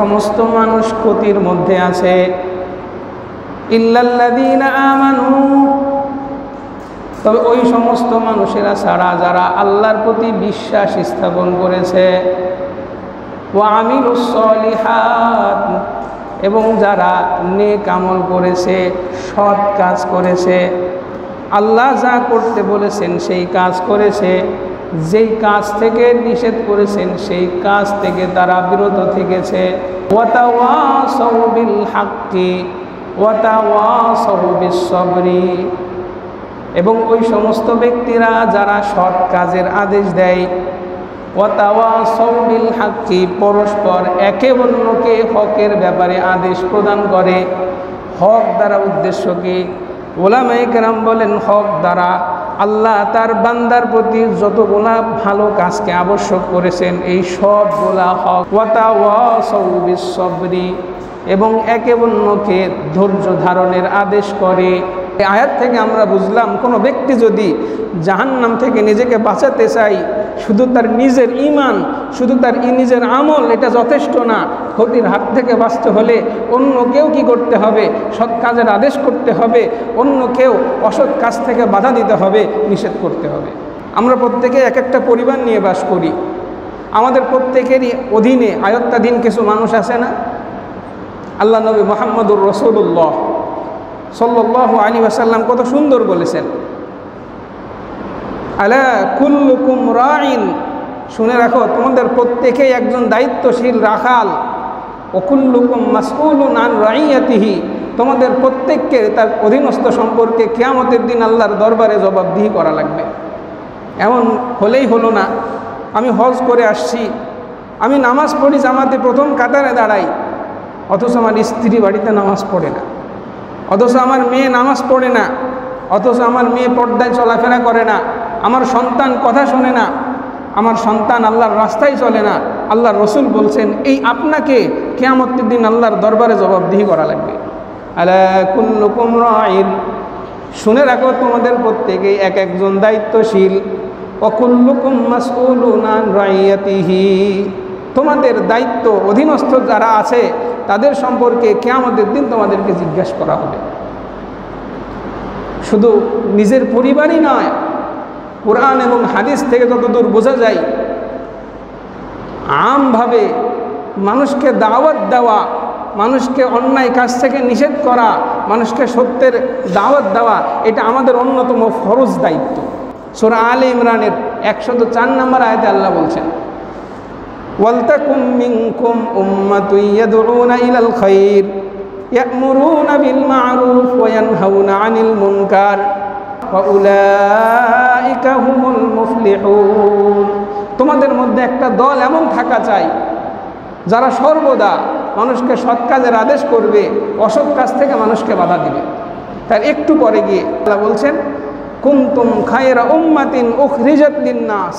সমস্ত মানুষ ক্ষতির মধ্যে আছে ইল্লাল্লাযীনা আমানু, তবে ওই সমস্ত মানুষেরা ছাড়া যারা আল্লাহর প্রতি বিশ্বাস স্থাপন করেছে, ওয়া আমিলুস সলিহাত, এবং যারা নেক আমল করেছে, সৎ কাজ করেছে, আল্লাহ যা করতে বলেছেন সেই কাজ করেছে, যেই কাজ থেকে নিষেধ করেছেন সেই কাজ থেকে তারা বিরত থেকেছে। ওয়াতাওয়াসাউ বিল হাক্কি ওয়াতাওয়াসাউ বিস সবরি, এবং ওই সমস্ত ব্যক্তিরা যারা সৎ কাজের আদেশ দেয়, ওয়াতাওয়াসাউ বিল হাক্কি, পরস্পর একে অন্যকে হকের ব্যাপারে আদেশ প্রদান করে। হক দ্বারা উদ্দেশ্য কি? ওলামায়ে কেরাম বলেন, হক দ্বারা আল্লাহ তার বান্দার প্রতি যতগুলা ভালো কাজকে আবশ্যক করেছেন এই সবগুলা হক। ওয়াতাওয়াসাউ বিস সবরি, এবং একে অন্যকে ধৈর্য ধারণের আদেশ করে। এই আয়াত থেকে আমরা বুঝলাম, কোনো ব্যক্তি যদি জাহান্নাম থেকে নিজেকে বাঁচাতে চাই, শুধু তার নিজের ঈমান, শুধু তার নিজের আমল এটা যথেষ্ট না। ক্ষতির হাত থেকে বাঁচতে হলে অন্য কেউ কি করতে হবে? সৎ কাজের আদেশ করতে হবে, অন্য কেউ অসৎ কাজ থেকে বাধা দিতে হবে, নিষেধ করতে হবে। আমরা প্রত্যেকে এক একটা পরিবার নিয়ে বাস করি। আমাদের প্রত্যেকেরই অধীনে আয়ত্তাধীন কিছু মানুষ আছে না? আল্লাহ নবী মুহাম্মদুর রাসূলুল্লাহ সাল্লাল্লাহু আলাইহি ওয়াসাল্লাম কত সুন্দর বলেছেন, আলা কুল্লুকুম রাইন, শুনে রাখো তোমাদের প্রত্যেকেই একজন দায়িত্বশীল রাখাল। ও কুল্লুকুম মাসউলুন আন রাইয়াতিহি, তোমাদের প্রত্যেককে তার অধীনস্থ সম্পর্কে কিয়ামতের দিন আল্লাহর দরবারে জবাবদিহি করা লাগবে। এমন হলেই হলো না, আমি হজ করে আসছি, আমি নামাজ পড়ি, জামাতে প্রথম কাতারে দাঁড়াই, অথচ আমার স্ত্রী বাড়িতে নামাজ পড়ে না, অথচ আমার মেয়ে নামাজ পড়ে না, অথচ আমার মেয়ে পর্দায় চলাফেরা করে না, আমার সন্তান কথা শোনে না, আমার সন্তান আল্লাহর রাস্তায় চলে না। আল্লাহর রসুল বলছেন, এই আপনাকে কিয়ামতের দিন আল্লাহর দরবারে জবাবদিহি করা লাগবে। আলা কুল্লুকুম রাইন, শুনে রাখো তোমাদের প্রত্যেকেই এক একজন দায়িত্বশীল। ওয়া কুল্লুকুম মাসউলুন আন রাইয়াতিহি, তোমাদের দায়িত্ব অধীনস্থ যারা আছে তাদের সম্পর্কে কিয়ামতের দিন তোমাদেরকে জিজ্ঞাসা করা হবে। শুধু নিজের পরিবারই নয়, কোরআন এবং হাদিস থেকে যতদূর বোঝা যায়, আমভাবে মানুষকে দাওয়াত দেওয়া, মানুষকে অন্যায় কাজ থেকে নিষেধ করা, মানুষকে সত্যের দাওয়াত দেওয়া, এটা আমাদের অন্যতম ফরজ দায়িত্ব। সূরা আলে ইমরানের 104 নম্বর আয়াতে আল্লাহ বলছেন, ওয়ালতাকুম মিনকুম উম্মাতুন ইয়াদউনা ইলাল খায়র ইয়া'মুরুনা বিল মা'রুফ ওয়া ইয়ানহাউনা আনিল মুনকার ওয়া উলাইকা হুমুল মুফলিহুন, তোমাদের মধ্যে একটা দল এমন থাকা চাই যারা সর্বদা মানুষকে সৎ কাজের আদেশ করবে, অসৎ কাজ থেকে মানুষকে বাধা দিবে। তার একটু পরে গিয়ে আল্লাহ বলছেন, কুনতুম খায়রা উম্মাতিন উখরিজাত লিন-নাস,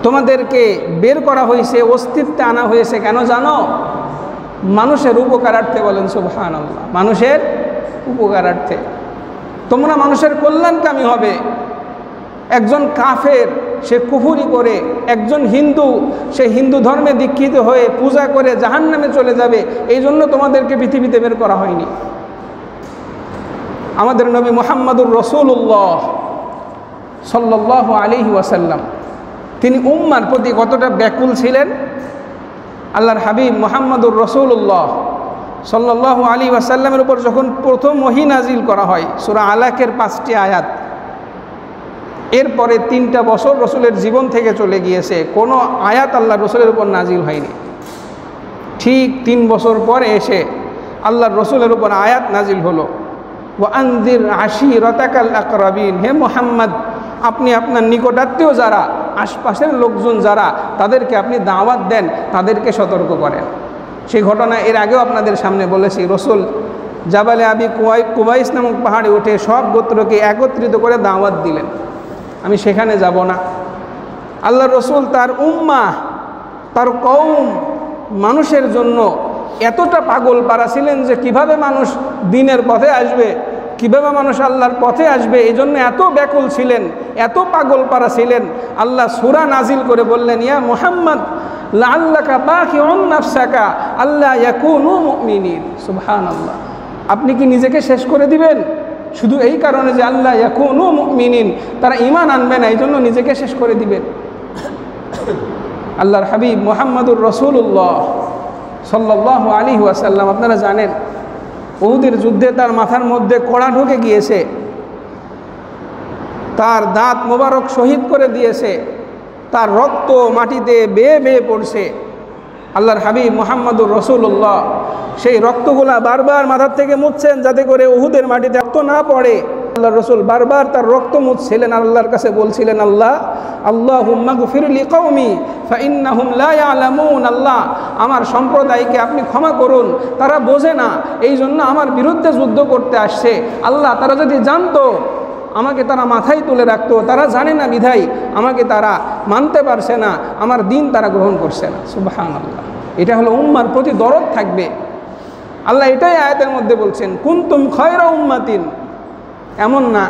তোমাদেরকে বের করা হয়েছে, অস্তিত্বে আনা হয়েছে কেন জানো? মানুষের উপকারার্থে। বলেন সুবহানাল্লাহ, মানুষের উপকারার্থে। তোমরা মানুষের কল্যাণকামী হবে। একজন কাফের সে কুফরি করে, একজন হিন্দু সে হিন্দু ধর্মে দীক্ষিত হয়ে পূজা করে জাহান্নামে চলে যাবে, এই জন্য তোমাদেরকে পৃথিবীতে বের করা হয়নি। আমাদের নবী মুহাম্মদুর রাসূলুল্লাহ সাল্লাল্লাহু আলাইহি ওয়াসাল্লাম তিনি উম্মার প্রতি কতটা ব্যাকুল ছিলেন। আল্লাহর হাবিব মুহাম্মদুর রাসূলুল্লাহ সাল্লাল্লাহু আলাইহি ওয়াসাল্লামের উপর যখন প্রথম ওহী নাজিল করা হয়, সূরা আলাকের 5টি আয়াত, এরপরে 3টা বছর রসুলের জীবন থেকে চলে গিয়েছে, কোনো আয়াত আল্লাহ রসুলের উপর নাজিল হয়নি। ঠিক 3 বছর পরে এসে আল্লাহর রসুলের উপর আয়াত নাজিল হলো, ওয়া আনজির আশিরাতাকাল আকরাবিন, হে মুহাম্মদ আপনি আপনার নিকটাত্মীয় যারা, আশপাশের লোকজন যারা, তাদেরকে আপনি দাওয়াত দেন, তাদেরকে সতর্ক করেন। সেই ঘটনা এর আগেও আপনাদের সামনে বলেছি। রসুল জাবালে আবি কুবাইস নামক পাহাড়ে উঠে সব গোত্রকে একত্রিত করে দাওয়াত দিলেন। আমি সেখানে যাব না। আল্লাহ রসুল তার উম্মাহ, তার কওম, মানুষের জন্য এতটা পাগল পারা ছিলেন যে কিভাবে মানুষ দিনের পথে আসবে, কিভাবে মানুষ আল্লাহর পথে আসবে, এই জন্য এত ব্যাকুল ছিলেন, এত পাগল পারা ছিলেন। আল্লাহ সূরা নাজিল করে বললেন, ইয়া মুহাম্মদ লাআল্লাকা বাখিউন নাফসাকা আল্লা ইয়াকুনু মুমিনিন। সুবহানাল্লাহ। আপনি কি নিজেকে শেষ করে দিবেন শুধু এই কারণে যে আল্লা ইয়াকুনু মুমিনিন, তারা ঈমান আনবে না, এই জন্য নিজেকে শেষ করে দিবেন? আল্লাহর হাবিব মুহাম্মদুর রাসূলুল্লাহ সাল্লাল্লাহু আলাইহি ওয়াসাল্লাম, আপনারা জানেন উহুদের যুদ্ধে তার মাথার মধ্যে কড়া ঢুকে গিয়েছে, তার দাঁত মোবারক শহীদ করে দিয়েছে, তার রক্ত মাটিতে বেয়ে বেয়ে পড়ছে। আল্লাহর হাবিব মুহাম্মদুর রাসূলুল্লাহ সেই রক্তগুলা বারবার মাথার থেকে মুছছেন যাতে করে উহুদের মাটিতে রক্ত না পড়ে। আল্লাহর রাসূল বারবার তার রক্ত মুছছিলেন, আল্লাহর কাছে বলছিলেন, আল্লাহুম্মা গফির লিকওমি ফাইন্নাহুম লা ইয়ালামুন। আল্লাহ, আমার সম্প্রদায়কে আপনি ক্ষমা করুন, তারা বোঝে না, এই জন্য আমার বিরুদ্ধে যুদ্ধ করতে আসছে। আল্লাহ, তারা যদি জানতো আমাকে তারা মাথায় তুলে রাখতো, তারা জানে না বিধায় আমাকে তারা মানতে পারছে না, আমার দিন তারা গ্রহণ করছে না। সুবহানাল্লাহ। এটা হলো উম্মার প্রতি দরদ থাকবে। আল্লাহ এটাই আয়াতের মধ্যে বলছেন, কুনতুম খায়রা উম্মাতিন। এমন না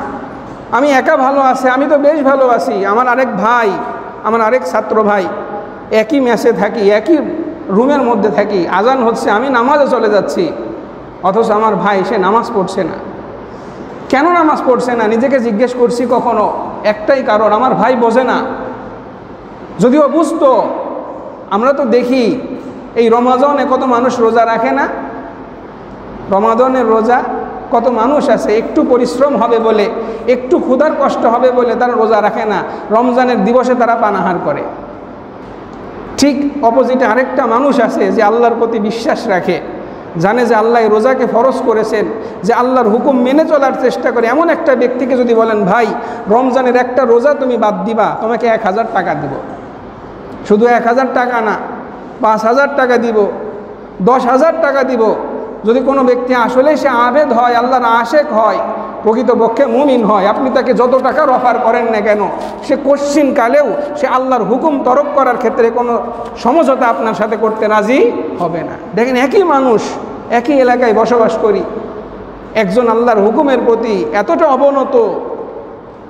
আমি একা ভালো আছি, আমি তো বেশ ভালো আছি, আমার আরেক ভাই, আমার আরেক ছাত্র ভাই, একই মেসে থাকি, একই রুমের মধ্যে থাকি, আজান হচ্ছে, আমি নামাজে চলে যাচ্ছি, অথচ আমার ভাই সে নামাজ পড়ছে না। কেন নামাজ পড়ছে না নিজেকে জিজ্ঞেস করছি কখনো? একটাই কারণ, আমার ভাই বোঝে না। যদিও বুঝতো, আমরা তো দেখি এই রমাজানে কত মানুষ রোজা রাখে না, রমাজানের রোজা কত মানুষ আছে একটু পরিশ্রম হবে বলে, একটু ক্ষুধার কষ্ট হবে বলে তারা রোজা রাখে না, রমজানের দিবসে তারা পানাহার করে। ঠিক অপোজিটে আরেকটা মানুষ আছে যে আল্লাহর প্রতি বিশ্বাস রাখে, জানে যে আল্লাহ রোজাকে ফরজ করেছেন, যে আল্লাহর হুকুম মেনে চলার চেষ্টা করে। এমন একটা ব্যক্তিকে যদি বলেন, ভাই রমজানের একটা রোজা তুমি বাদ দিবা, তোমাকে 1000 টাকা দিব, শুধু 1000 টাকা না, 5000 টাকা দিব, 10,000 টাকা দিব। যদি কোনো ব্যক্তি আসলে সে আবেদ হয়, আল্লাহর আশেক হয়, প্রকৃতপক্ষে মুমিন হয়, আপনি তাকে যত টাকার অফার করেন না কেন, সে কশ্চিন কালেও সে আল্লাহর হুকুম তরক করার ক্ষেত্রে কোনো সমঝোতা আপনার সাথে করতে রাজি হবে না। দেখেন, একই মানুষ, একই এলাকায় বসবাস করি, একজন আল্লাহর হুকুমের প্রতি এতটা অবনত,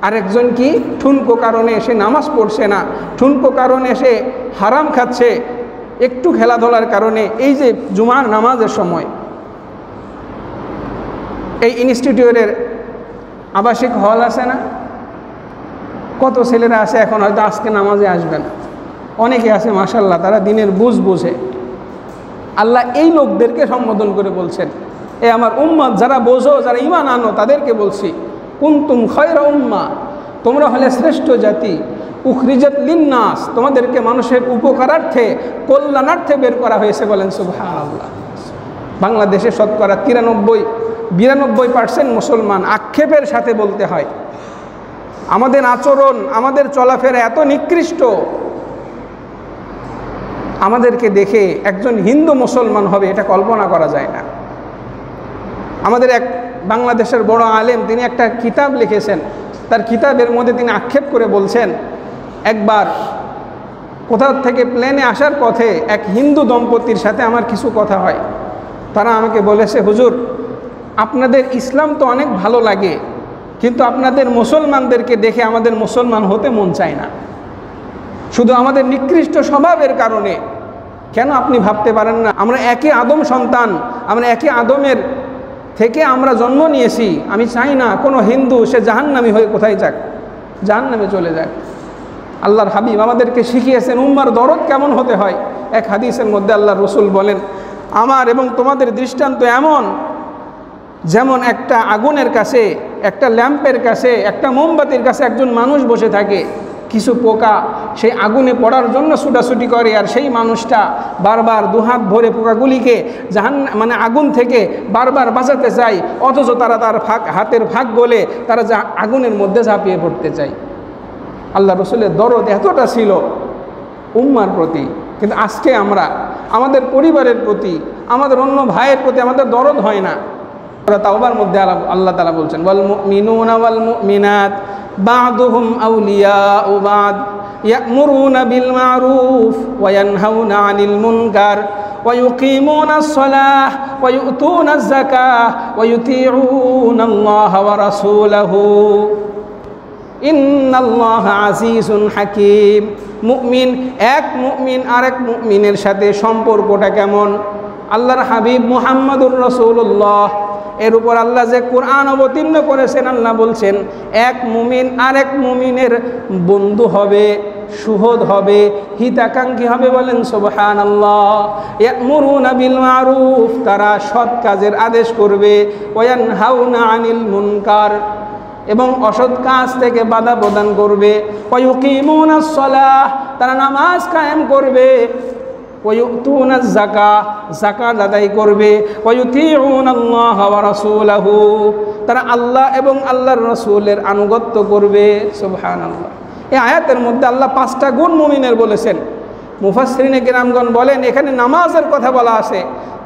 আরেকজন কি ঠুনকো কারণে সে নামাজ পড়ছে না, ঠুনকো কারণে সে হারাম খাচ্ছে, একটু খেলাধুলার কারণে। এই যে জুমার নামাজের সময় এই ইনস্টিটিউটের আবাসিক হল আছে না, কত ছেলেরা আছে এখন হয়তো আজকে নামাজে আসবে না, অনেকে আছে মাশাআল্লাহ তারা দিনের বুঝ বুঝে। আল্লাহ এই লোকদেরকে সম্বোধন করে বলছেন, এ আমার উম্মত যারা বোঝো, যারা ঈমান আনো, তাদেরকে বলছি, কুনতুম খায়রা উম্মাহ, তোমরা হলে শ্রেষ্ঠ জাতি, উখরিজাত লিন্নাস, তোমাদেরকে মানুষের উপকারার্থে, কল্যাণার্থে বের করা হয়েছে। বলেন সুবহানাল্লাহ। বাংলাদেশে শতকরা 93-92% মুসলমান, আক্ষেপের সাথে বলতে হয়, আমাদের আচরণ, আমাদের চলাফেরা এত নিকৃষ্ট, আমাদেরকে দেখে একজন হিন্দু মুসলমান হবে এটা কল্পনা করা যায় না। আমাদের এক বাংলাদেশের বড় আলেম, তিনি একটা কিতাব লিখেছেন, তার কিতাবের মধ্যে তিনি আক্ষেপ করে বলছেন, একবার কোথাও থেকে প্লেনে আসার পথে এক হিন্দু দম্পতির সাথে আমার কিছু কথা হয়। তারা আমাকে বলেছে, হুজুর আপনাদের ইসলাম তো অনেক ভালো লাগে, কিন্তু আপনাদের মুসলমানদেরকে দেখে আমাদের মুসলমান হতে মন চায় না, শুধু আমাদের নিকৃষ্ট স্বভাবের কারণে। কেন আপনি ভাবতে পারেন না, আমরা একই আদম সন্তান, আমরা একই আদমের থেকে আমরা জন্ম নিয়েছি। আমি চাই না কোনো হিন্দু সে জাহান্নামী হয়ে কোথায় যাক, জাহান্নামে চলে যাক। আল্লাহর হাবিব আমাদেরকে শিখিয়েছেন উম্মার দরদ কেমন হতে হয়। এক হাদিসের মধ্যে আল্লাহর রসুল বলেন, আমার এবং তোমাদের দৃষ্টান্ত এমন, যেমন একটা আগুনের কাছে, একটা ল্যাম্পের কাছে, একটা মোমবাতির কাছে একজন মানুষ বসে থাকে, কিছু পোকা সেই আগুনে পড়ার জন্য ছুটাছুটি করে, আর সেই মানুষটা বারবার দুহাত ভরে পোকাগুলিকে আগুন থেকে বারবার বাঁচাতে চায়, অথচ তারা তার হাতের ফাঁক বলে তারা আগুনের মধ্যে ঝাঁপিয়ে পড়তে চায়। আল্লাহ রসুলের দরদ এতটা ছিল উম্মার প্রতি, কিন্তু আজকে আমরা আমাদের পরিবারের প্রতি, আমাদের অন্য ভাইয়ের প্রতি আমাদের দরদ হয় না। তাওবার মধ্যে আল্লাহ তাআলা বলছেন, ওয়াল মুমিনুনা ওয়াল মুমিনাত বা'দুহুম আউলিয়াউ বা'দ ইয়া'মুরুনা বিল মা'রুফ ওয়া ইয়ানহাউনা আনিল মুনকার ওয়া ইউকিমুনাস সালাহ ওয়া ইউতুনাজ যাকাহ ওয়া ইউতিউনাল্লাহা ওয়া রাসূলাহু ইন্নাল্লাহা আজিজুন হাকিম। মুমিন এক মুমিন আরেক মুমিনের সাথে সম্পর্কটা কেমন? আল্লাহর হাবিব মুহাম্মদুর রাসূলুল্লাহ এর উপর আল্লাহ যে কোরআন অবতীর্ণ করেছেন, আল্লাহ বলছেন এক মুমিন আরেক মুমিনের বন্ধু হবে, সুহদ হবে, হিতাকাঙ্ক্ষী হবে। বলেন সুবহানাল্লাহ। ইয়া'মুরুনা বিল মারুফ, তারা সৎ কাজের আদেশ করবে। ওয়ায়ানহাউনা আনিল মুনকার, এবং অসৎ কাজ থেকে বাধা প্রদান করবে। ওয়ায়ুকিমুনাস সালাহ, তারা নামাজ কায়েম করবে। ওয়ায়ুতুনাজ যাকাহ, যাকাত আদায় করবে। ওয়ায়ুতিউনাল্লাহ ওয়া রাসূলাহু, তারা আল্লাহ এবং আল্লাহর রাসূলের আনুগত্য করবে। সুবহানাল্লাহ। এই আয়াতের মধ্যে আল্লাহ 5টা গুণ মুমিনের বলেছেন। মুফাসসিরিনে কিরামগণ বলেন এখানে নামাজের কথা বলা আছে।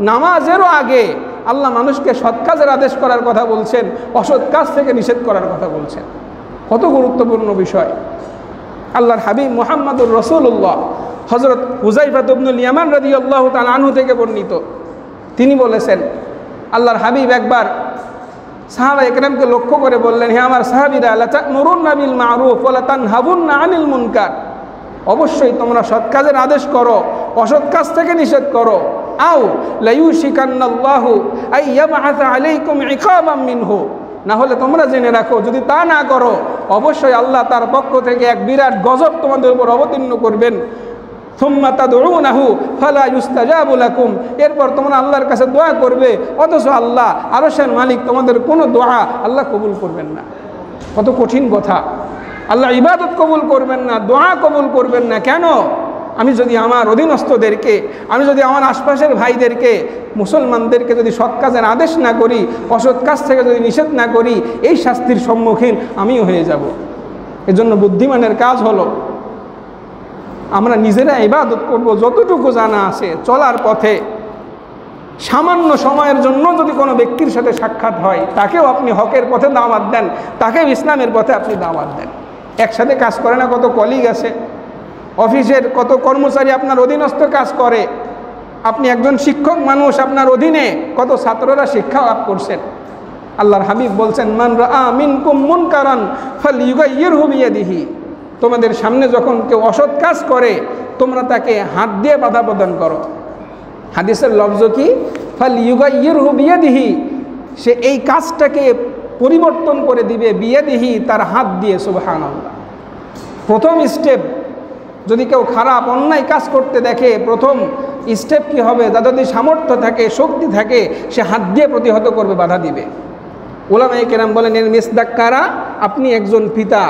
নামাজেরও আগে আল্লাহ মানুষকে সৎ কাজের আদেশ করার কথা বলছেন, অসৎ কাজ থেকে নিষেধ করার কথা বলছেন। কত গুরুত্বপূর্ণ বিষয়। আল্লাহর হাবিব মুহাম্মদুর রাসূলুল্লাহ হযরত হুযায়ফা ইবনুল ইয়ামান রাদিয়াল্লাহু তাআলা আনহু থেকে বর্ণিত, তিনি বলেছেন আল্লাহর হাবিব একবার সাহাবায়ে কেরামকে লক্ষ্য করে বললেন, হে আমার সাহাবীরা, লা তা'মুরুনা বিল মারুফ ওয়া লা তানহাবুনা আনিল মুনকার, অবশ্যই তোমরা সৎ কাজের আদেশ করো, অসৎ কাজ থেকে নিষেধ করো। আও লা ইউশিকান্নাল্লাহু আইয়াবআসা আলাইকুম ইকাবাম মিনহু, না হলে তোমরা জেনে রাখো যদি তা না করো অবশ্যই আল্লাহ তার পক্ষ থেকে এক বিরাট গজব তোমাদের উপর অবতীর্ণ করবেন। সুম্মা তাদউনাহু ফালা ইউস্তাজাবু লাকুম, এরপর তোমরা আল্লাহর কাছে দোয়া করবে অথচ আল্লাহ আরশের মালিক তোমাদের কোনো দোয়া আল্লাহ কবুল করবেন না। কত কঠিন কথা। আল্লাহ ইবাদত কবুল করবেন না, দোয়া কবুল করবেন না। কেন? আমি যদি আমার অধীনস্থদেরকে, আমি যদি আমার আশপাশের ভাইদেরকে, মুসলমানদেরকে যদি সৎ কাজের আদেশ না করি, অসৎ কাজ থেকে যদি নিষেধ না করি, এই শাস্তির সম্মুখীন আমিও হয়ে যাব। এজন্য বুদ্ধিমানের কাজ হলো আমরা নিজেরা ইবাদত করব যতটুকু জানা আছে। চলার পথে সামান্য সময়ের জন্য যদি কোনো ব্যক্তির সাথে সাক্ষাৎ হয়, তাকেও আপনি হকের পথে দাওয়াত দেন, তাকেও ইসলামের পথে আপনি দাওয়াত দেন। একসাথে কাজ করে না কত কলিগ আছে, অফিসের কত কর্মচারী আপনার অধীনস্থ কাজ করে, আপনি একজন শিক্ষক মানুষ, আপনার অধীনে কত ছাত্ররা শিক্ষা লাভ করছেন। আল্লাহর হাবিব বলছেন, মান রাআ মিনকুম মুনকারান ফালইয়ুগাইয়িরহু বিয়াদিহি, তোমাদের সামনে যখন কেউ অসৎ কাজ করে তোমরা তাকে হাত দিয়ে বাধা প্রদান করো। হাদিসের লফজ কি? ফালইয়ুগাইয়িরহু বিয়াদিহি, সে এই কাজটাকে পরিবর্তন করে দিবে, বিয়াদিহি, তার হাত দিয়ে। সুবহানাল্লাহ। প্রথম স্টেপ, যদি কেউ খারাপ অন্যায় কাজ করতে দেখে, প্রথম স্টেপ কি হবে? যদি সামর্থ্য থাকে, শক্তি থাকে, সে হাত দিয়ে প্রতিহত করবে, বাধা দিবে। উলামায়ে কেরাম বলেন এর মিসদাক কারা? আপনি একজন পিতা,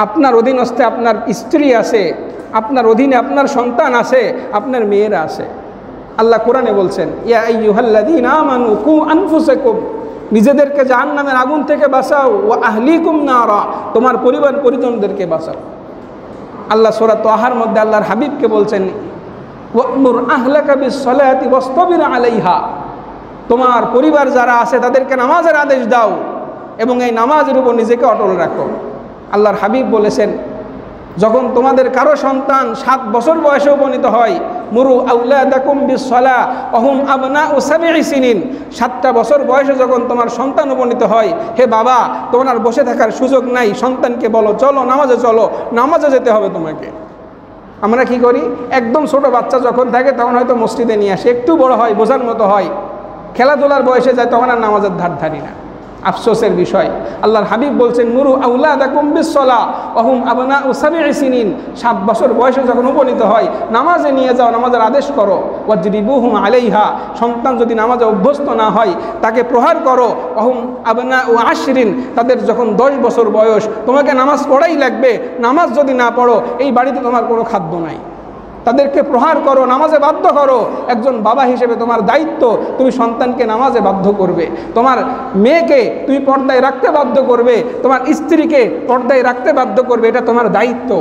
আপনার অধীনস্থে আপনার স্ত্রী আছে, আপনার অধীনে আপনার সন্তান আছে, আপনার মেয়েরা আছে। আল্লাহ কোরআনে বলছেন, ইয়া আইয়ুহাল্লাযীনা আমানু কু আনফুসাকুম, নিজেদেরকে জাহান্নামের আগুন থেকে বাঁচাও, ওয়া আহলিকুম নারা, তোমার পরিবার পরিজনদেরকে বাঁচাও। আল্লাহ সূরা তাহার মধ্যে আল্লাহর হাবিবকে বলছেন, ওয়া'মুর আহলাকা বিস-সালাতি ওয়াসতাবির আলাইহা, তোমার পরিবার যারা আছে তাদেরকে নামাজের আদেশ দাও এবং এই নামাজের উপর নিজেকে অটল রাখো। আল্লাহর হাবিব বলেছেন, যখন তোমাদের কারো সন্তান 7 বছর বয়সে উপনীত হয়, মুরু আওলাদাকুম বিস-সালাহ ওয়া হুম আবনাউ 7 সিনিন, 7টা বছর বয়সে যখন তোমার সন্তান উপনীত হয়, হে বাবা তোমার আর বসে থাকার সুযোগ নাই, সন্তানকে বলো চলো নামাজে, চলো নামাজে যেতে হবে তোমাকে। আমরা কি করি? একদম ছোট বাচ্চা যখন থাকে তখন হয়তো মসজিদে নিয়ে আসে, একটু বড় হয়, বোঝার মতো হয়, খেলাধুলার বয়সে যায়, তখন আর নামাজের ধার ধারি না। আফসোসের বিষয়। আল্লাহর হাবিব বলছেন, মুরু আওলাদাকুম বিস-সালাহ ওয়া হুম আবনাউ 7 সিনিন, 7 বছর বয়সে যখন উপনীত হয় নামাজে নিয়ে যাও, নামাজের আদেশ করো। ওয়াজরিবুহুম আলাইহা, সন্তান যদি নামাজে অভ্যস্ত না হয় তাকে প্রহার করো। ওয়া হুম আবনাউ 10, তাদের যখন 10 বছর বয়স, তোমাকে নামাজ পড়াই লাগবে, নামাজ যদি না পড়ো এই বাড়িতে তোমার কোনো খাদ্য নাই। তাদেরকে প্রহার করো, নামাজে বাধ্য করো। একজন বাবা হিসেবে তোমার দায়িত্ব, তুমি সন্তানকে নামাজে বাধ্য করবে, তোমার মেয়েকে তুমি পর্দায় রাখতে বাধ্য করবে, তোমার স্ত্রীকে পর্দায় রাখতে বাধ্য করবে, এটা তোমার দায়িত্ব।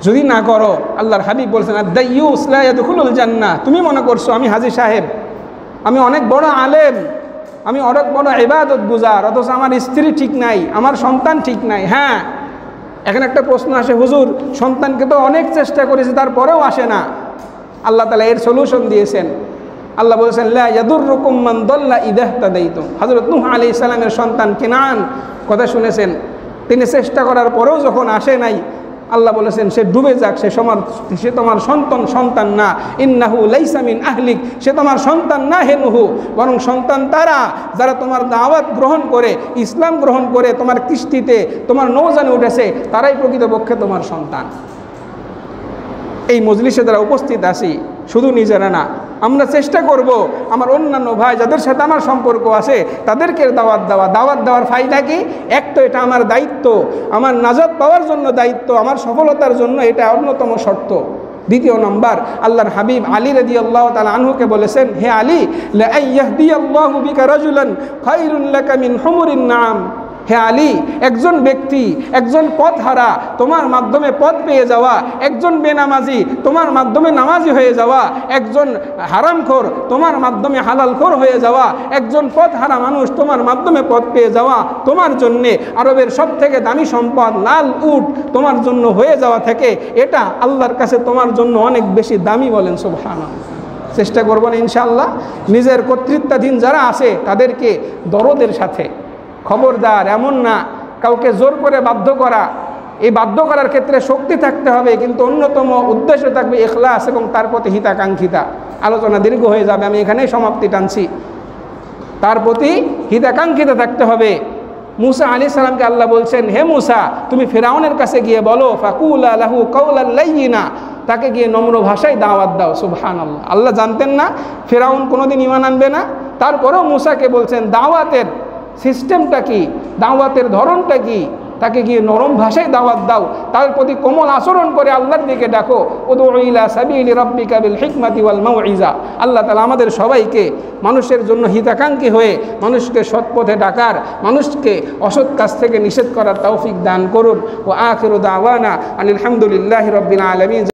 যদি না করো, আল্লাহর হাবিব বলছেন, আদ-দাইয়ুস লা ইয়াদখুলুল জান্নাহ, তুমি মনে করছো আমি হাজী সাহেব, আমি অনেক বড় আলেম, আমি অনেক বড় ইবাদত গুজার, অথচ আমার স্ত্রী ঠিক নাই, আমার সন্তান ঠিক নাই। হ্যাঁ, এখন একটা প্রশ্ন আসে, হুজুর সন্তানকে তো অনেক চেষ্টা করেছি তারপরেও আসে না। আল্লাহ তাআলা এর সলিউশন দিয়েছেন। আল্লাহ বলেছেন, লা ইয়াদুররুকুম মান দাল্লা ইযা ইহতাদাইতুম। হযরত নূহ আলাইহিস সালামের সন্তান কেনান, কথা শুনেছেন, তিনি চেষ্টা করার পরেও যখন আসে নাই, আল্লাহ বলেছেন সে ডুবে যাক, সে তোমার সন্তান না, ইন্নাহু লাইসা মিন আহলিক, সে তোমার সন্তান না হে নূহ, বরং সন্তান তারা যারা তোমার দাওয়াত গ্রহণ করে, ইসলাম গ্রহণ করে, তোমার কিস্তিতে তোমার নৌজানে উঠেছে, তারাই প্রকৃতপক্ষে তোমার সন্তান। এই মজলিসে যারা উপস্থিত আছি, শুধু নিজেরা না, আমরা চেষ্টা করব আমার অন্যান্য ভাই যাদের সাথে আমার সম্পর্ক আছে তাদেরকে দাওয়াত দেওয়ার ফায়দা কি? এক তো এটা আমার দায়িত্ব, আমার নাজাত পাওয়ার জন্য দায়িত্ব, আমার সফলতার জন্য এটা অন্যতম শর্ত। দ্বিতীয় নম্বর, আল্লাহর হাবিব আলী রাদিয়াল্লাহু তাআলা আনহুকে বলেছেন, হে আলী, লা ইয়াহদিয়াল্লাহু বিকা রাজুলান খায়রুন লাকা মিন হুমুরিন নাম। হে আলী, একজন ব্যক্তি, একজন পথহারা তোমার মাধ্যমে পথ পেয়ে যাওয়া, একজন বেনামাজি তোমার মাধ্যমে নামাজি হয়ে যাওয়া, একজন হারামখোর তোমার মাধ্যমে হালালখোর হয়ে যাওয়া, একজন পথহারা মানুষ তোমার মাধ্যমে পথ পেয়ে যাওয়া তোমার জন্যে আরবের সব থেকে দামি সম্পদ লাল উট তোমার জন্য হয়ে যাওয়া থেকে এটা আল্লাহর কাছে তোমার জন্য অনেক বেশি দামি। বলেন সুবহানাল্লাহ। চেষ্টা করবো না ইনশাআল্লাহ নিজের কর্তৃত্বাধীন যারা আছে তাদেরকে দরদের সাথে, খবরদার এমন না কাউকে জোর করে বাধ্য করা, এই বাধ্য করার ক্ষেত্রে শক্তি থাকতে হবে, কিন্তু অন্যতম উদ্দেশ্য থাকবে ইখলাস এবং তার প্রতি হিতাকাঙ্ক্ষিতা। আলোচনা দীর্ঘ হয়ে যাবে, আমি এখানেই সমাপ্তি টানছি। তার প্রতি হিতাকাঙ্ক্ষিতা থাকতে হবে। মুসা আলাইহিস সালামকে আল্লাহ বলছেন, হে মুসা, তুমি ফিরআউনের কাছে গিয়ে বলো, ফাকুলা লাহু কাওলান লাইয়িনা, তাকে গিয়ে নম্র ভাষায় দাওয়াত দাও। সুবহানাল্লাহ। আল্লাহ জানতেন না ফিরআউন কোনোদিন ঈমান আনবে না, তারপরেও মুসাকে বলছেন দাওয়াতের সিস্টেমটা কি, দাওয়াতের ধরনটা কি, তাকে গিয়ে নরম ভাষায় দাওয়াত দাও, তার প্রতি কোমল আচরণ করে আল্লাহর দিকে ডাকো। উদউ ইলা সাবিলি রাব্বিকা বিল হিকমাতি ওয়াল মাউইজা। আল্লাহ তাআলা আমাদের সবাইকে মানুষের জন্য হিতাকাঙ্ক্ষী হয়ে মানুষকে সৎ পথে ডাকার, মানুষকে অসৎ কাজ থেকে নিষেধ করার তৌফিক দান করুন। ওয়া আখিরু দাওয়ানা আনিল হামদুলিল্লাহি রাব্বিল আলামিন।